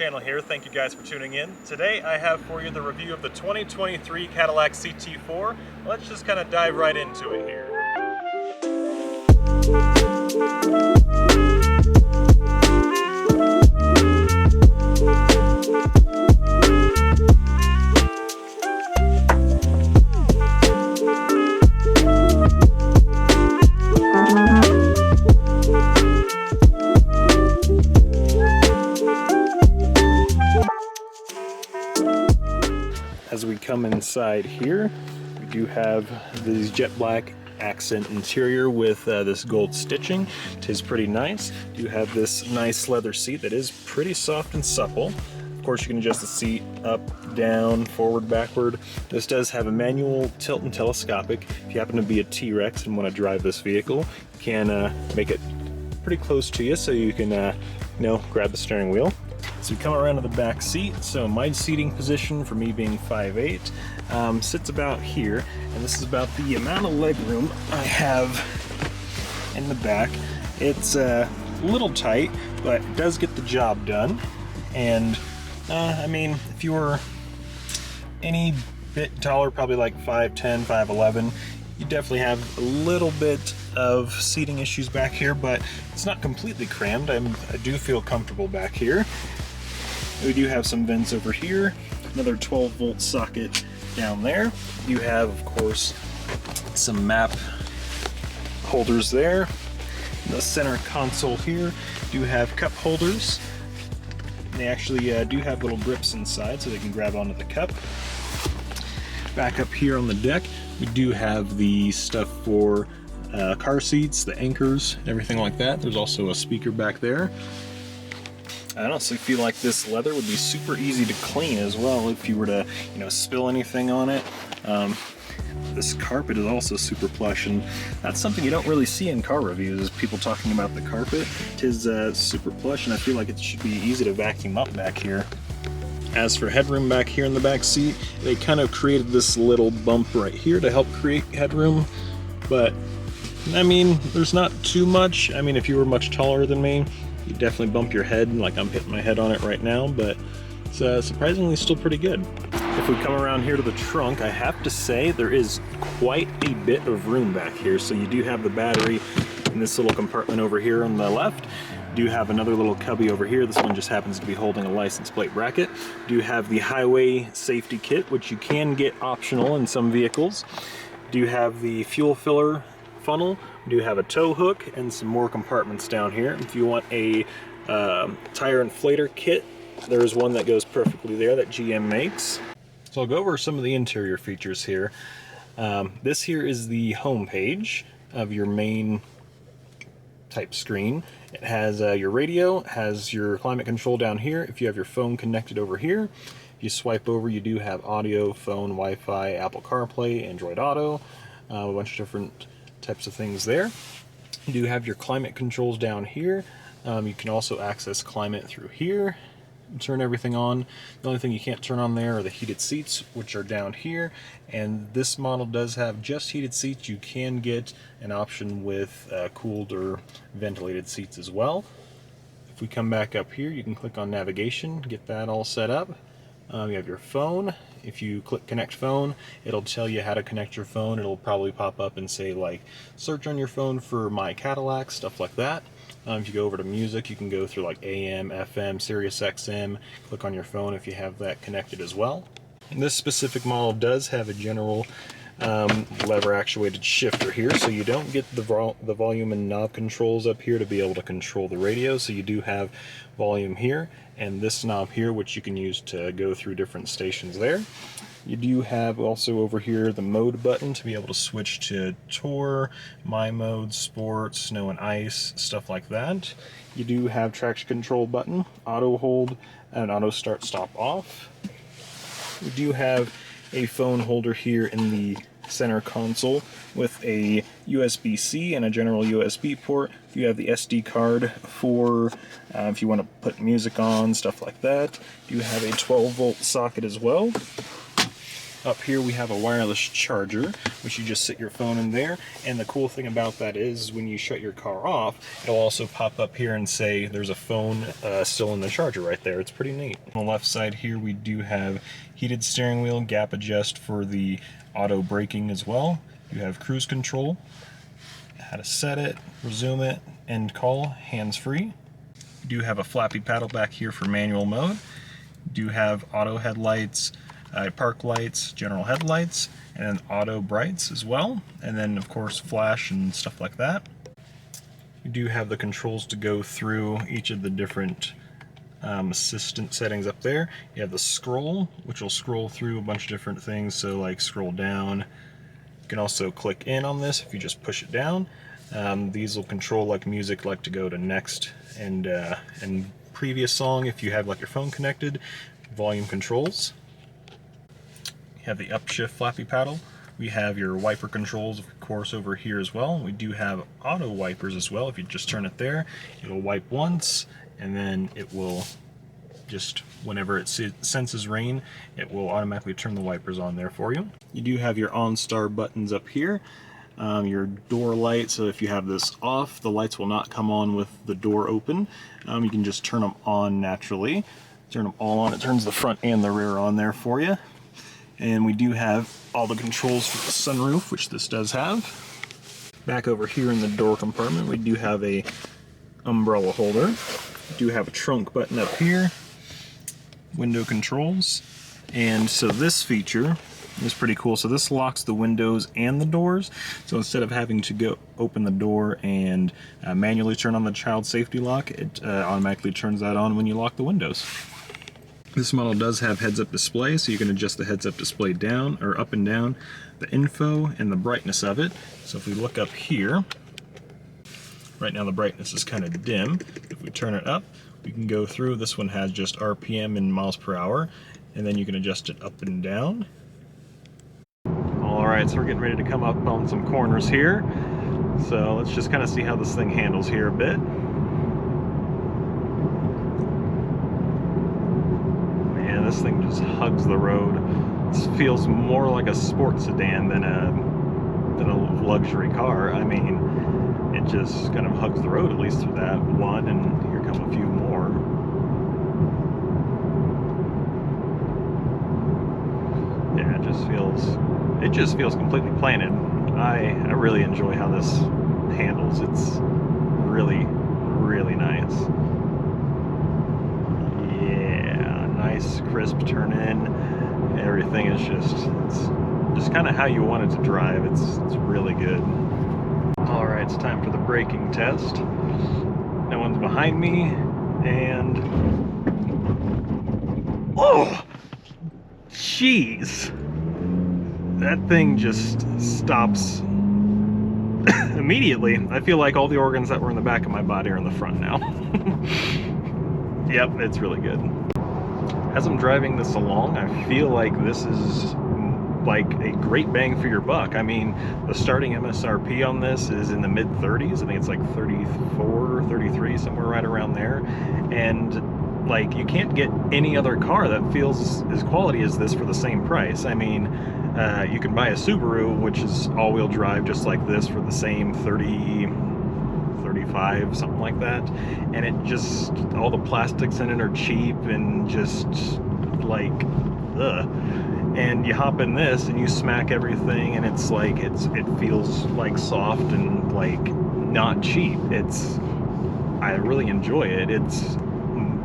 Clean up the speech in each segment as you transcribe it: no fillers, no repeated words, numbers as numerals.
channel here. Thank you guys for tuning in. Today I have for you the review of the 2023 Cadillac CT4. Let's just kind of dive right into it here. As we come inside here, we do have this jet black accent interior with this gold stitching. It is pretty nice. You have this nice leather seat that is pretty soft and supple. Of course, you can adjust the seat up, down, forward, backward. This does have a manual tilt and telescopic. If you happen to be a T-Rex and want to drive this vehicle, you can make it pretty close to you so you can grab the steering wheel. So we come around to the back seat. So my seating position, for me being 5'8", sits about here, and this is about the amount of leg room I have in the back. It's a little tight, but it does get the job done. And I mean, if you were any bit taller, probably like 5'10", 5'11", you definitely have a little bit of seating issues back here, but it's not completely crammed. I do feel comfortable back here. We do have some vents over here, another 12-volt socket down there. You have, of course, some map holders there. The center console here do have cup holders. They actually do have little grips inside so they can grab onto the cup. Back up here on the deck, we do have the stuff for car seats, the anchors, everything like that. There's also a speaker back there. I honestly feel like this leather would be super easy to clean as well if you were to, spill anything on it. This carpet is also super plush, and that's something you don't really see in car reviews, is people talking about the carpet. It is super plush, and I feel like it should be easy to vacuum up back here. As for headroom back here in the back seat, they kind of created this little bump right here to help create headroom, but I mean, there's not too much. I mean, if you were much taller than me, you definitely bump your head, like I'm hitting my head on it right now, but it's surprisingly still pretty good. If we come around here to the trunk, I have to say there is quite a bit of room back here. So you do have the battery in this little compartment over here on the left. You do have another little cubby over here. This one just happens to be holding a license plate bracket. You do have the highway safety kit, which you can get optional in some vehicles. You do have the fuel filler funnel. We do have a tow hook and some more compartments down here. If you want a tire inflator kit, there's one that goes perfectly there that GM makes. So I'll go over some of the interior features here. This here is the home page of your main type screen. It has your radio, has your climate control down here. If you have your phone connected over here, if you swipe over, you do have audio, phone, Wi-Fi, Apple CarPlay, Android Auto, a bunch of different types of things there. You do have your climate controls down here. You can also access climate through here and turn everything on. The only thing you can't turn on there are the heated seats, which are down here, and this model does have just heated seats. You can get an option with cooled or ventilated seats as well. If we come back up here, you can click on navigation, get that all set up. You have your phone. If you click connect phone, it'll tell you how to connect your phone. It'll probably pop up and say like search on your phone for My Cadillac, stuff like that. If you go over to music, you can go through like AM, FM, Sirius XM, click on your phone if you have that connected as well. And this specific model does have a general lever actuated shifter here, so you don't get the volume and knob controls up here to be able to control the radio. So you do have volume here and this knob here, which you can use to go through different stations there. You do have also over here the mode button to be able to switch to Tour, My Mode, Sport, Snow and Ice, stuff like that. You do have traction control button, auto hold, and auto start stop off. You do have a phone holder here in the center console with a USB-C and a general USB port. You have the SD card for if you want to put music on, stuff like that. You have a 12-volt socket as well. Up here we have a wireless charger, which you just sit your phone in there, and the cool thing about that is when you shut your car off, it'll also pop up here and say there's a phone still in the charger right there. It's pretty neat. On the left side here we do have heated steering wheel, gap adjust for the auto braking as well. You have cruise control, how to set it, resume it, end call, hands-free. You do have a flappy paddle back here for manual mode. You do have auto headlights, park lights, general headlights, and then auto brights as well, and then of course flash and stuff like that. You do have the controls to go through each of the different assistant settings up there. You have the scroll, which will scroll through a bunch of different things, so like scroll down. You can also click in on this if you just push it down. These will control like music, like to go to next and previous song if you have like your phone connected. Volume controls. You have the upshift flappy paddle. We have your wiper controls, of course, over here as well. We do have auto wipers as well. If you just turn it there, it'll wipe once, and then it will just, whenever it senses rain, it will automatically turn the wipers on there for you. You do have your OnStar buttons up here. Your door light, so if you have this off, the lights will not come on with the door open. You can just turn them on naturally. Turn them all on. It turns the front and the rear on there for you. And we do have all the controls for the sunroof, which this does have. Back over here in the door compartment, we do have a umbrella holder. We do have a trunk button up here, window controls, and so this feature is pretty cool. So this locks the windows and the doors. So instead of having to go open the door and manually turn on the child safety lock, it automatically turns that on when you lock the windows. This model does have heads-up display, so you can adjust the heads-up display down or up and down, the info and the brightness of it. So if we look up here, right now the brightness is kind of dim. If we turn it up, we can go through. This one has just RPM and miles per hour, and then you can adjust it up and down. Alright, so we're getting ready to come up on some corners here. So let's just kind of see how this thing handles here a bit. Man, this thing just hugs the road. This feels more like a sports sedan than a luxury car. I mean, it just kind of hugs the road, at least through that one, and here come a few more. Yeah, it just feels completely planted. I really enjoy how this handles. It's really, really nice. Yeah, nice crisp turn in. Everything is it's kind of how you want it to drive. It's really good. All right, it's time for the braking test. No one's behind me, and oh, jeez. That thing just stops immediately. I feel like all the organs that were in the back of my body are in the front now. Yep, it's really good. As I'm driving this along, I feel like this is like a great bang for your buck. I mean, the starting MSRP on this is in the mid-30s. I think it's like 34, 33, somewhere right around there. And like, you can't get any other car that feels as quality as this for the same price. I mean, you can buy a Subaru, which is all-wheel drive just like this, for the same 30, 35, something like that. And it just, all the plastics in it are cheap and just like, ugh. And you hop in this and you smack everything, and it's like, it feels like soft and like not cheap. I really enjoy it. It's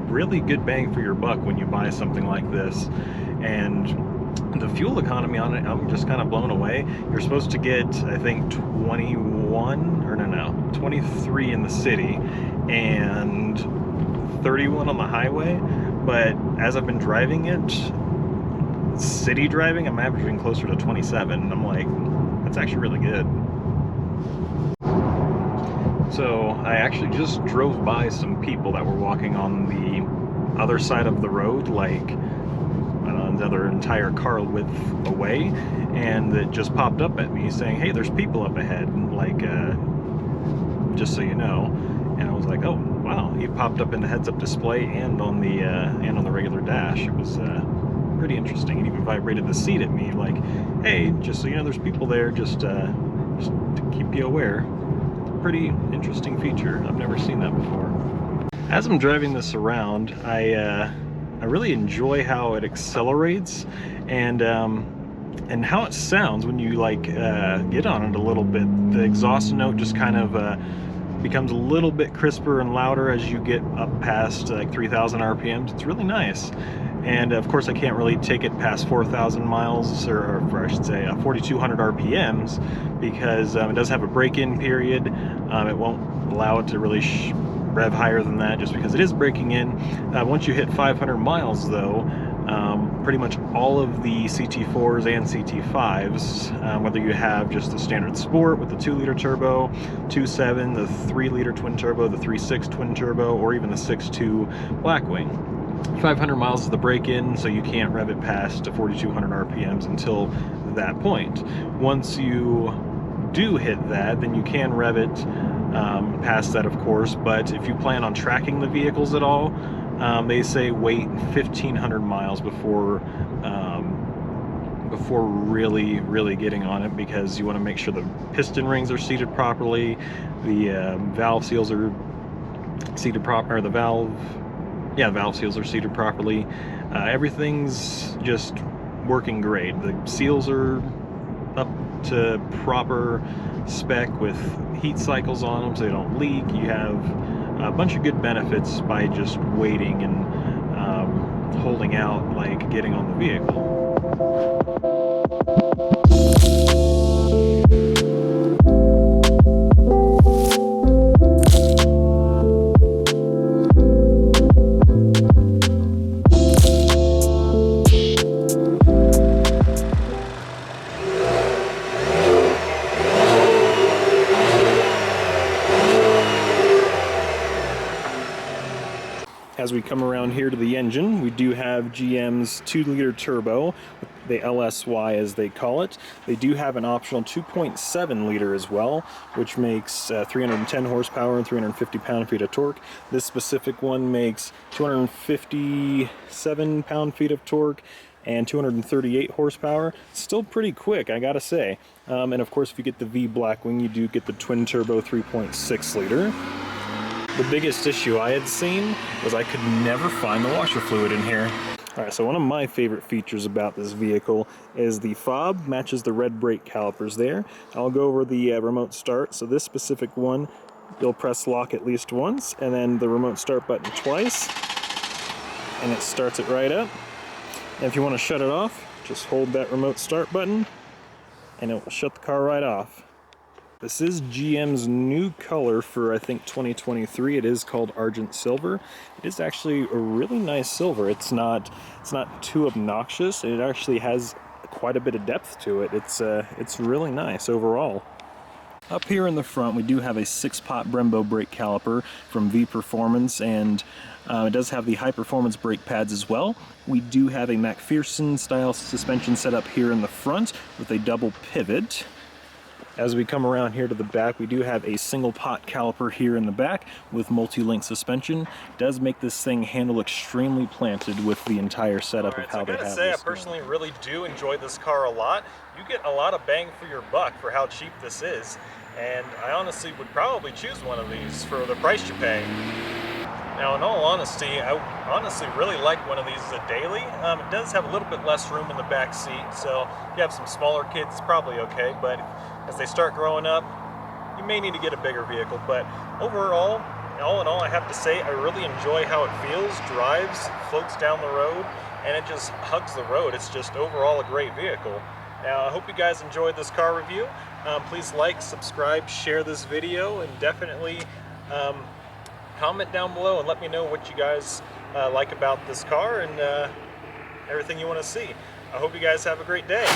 really good bang for your buck when you buy something like this. And the fuel economy on it, I'm just kind of blown away. You're supposed to get, I think, 23 in the city and 31 on the highway. But as I've been driving it, city driving, I'm averaging closer to 27. And I'm like, that's actually really good. So I actually just drove by some people that were walking on the other side of the road, like another entire car width away, and it just popped up at me saying, hey, there's people up ahead, like, just so you know. And I was like, oh wow, he popped up in the heads-up display and on the regular dash. It was pretty pretty interesting. It even vibrated the seat at me, like, hey, just so you know, there's people there, just to keep you aware. Pretty interesting feature. I've never seen that before. As I'm driving this around, I really enjoy how it accelerates and how it sounds when you like get on it a little bit. The exhaust note just kind of becomes a little bit crisper and louder as you get up past like 3,000 RPMs. It's really nice. And of course I can't really take it past 4,000 miles, or I should say 4,200 RPMs, because it does have a break-in period. It won't allow it to really rev higher than that, just because it is breaking in. Once you hit 500 miles though, pretty much all of the CT4s and CT5s, whether you have just the standard Sport with the 2-liter turbo, 2.7, the 3-liter twin turbo, the 3.6 twin turbo, or even the 6.2 Blackwing, 500 miles is the break-in, so you can't rev it past 4,200 RPMs until that point. Once you do hit that, then you can rev it past that, of course, but if you plan on tracking the vehicles at all, they say wait 1,500 miles before really getting on it, because you want to make sure the piston rings are seated properly, the valve seals are seated proper, or the valve seals are seated properly. Everything's just working great. The seals are up to proper spec with heat cycles on them so they don't leak. You have a bunch of good benefits by just waiting and holding out, like getting on the vehicle. As we come around here to the engine, we do have GM's 2-liter turbo, the LSY as they call it. They do have an optional 2.7 liter as well, which makes 310 horsepower and 350 pound-feet of torque. This specific one makes 257 pound-feet of torque and 238 horsepower. Still pretty quick, I gotta say. And of course, if you get the V Blackwing, you do get the twin turbo 3.6 liter. The biggest issue I had seen was I could never find the washer fluid in here. Alright, so one of my favorite features about this vehicle is the fob matches the red brake calipers there. I'll go over the remote start. So this specific one, you'll press lock at least once, and then the remote start button twice, and it starts it right up. And if you want to shut it off, just hold that remote start button, and it will shut the car right off. This is GM's new color for, I think, 2023. It is called Argent Silver. It is actually a really nice silver. It's not too obnoxious. It actually has quite a bit of depth to it. It's really nice overall. Up here in the front, we do have a 6-pot Brembo brake caliper from V Performance, and it does have the high-performance brake pads as well. We do have a McPherson-style suspension set up here in the front with a double pivot. As we come around here to the back, we do have a single pot caliper here in the back with multi-link suspension. It does make this thing handle extremely planted with the entire setup of how they have this. I gotta say, I personally really do enjoy this car a lot. You get a lot of bang for your buck for how cheap this is, and I honestly would probably choose one of these for the price you pay. Now, in all honesty, I honestly really like one of these as a daily. It does have a little bit less room in the back seat, so if you have some smaller kids, it's probably okay, but as they start growing up, you may need to get a bigger vehicle. But overall, all in all, I have to say, I really enjoy how it feels, drives, floats down the road, and it just hugs the road. It's just overall a great vehicle. Now, I hope you guys enjoyed this car review. Please like, subscribe, share this video, and definitely comment down below and let me know what you guys like about this car and everything you want to see. I hope you guys have a great day.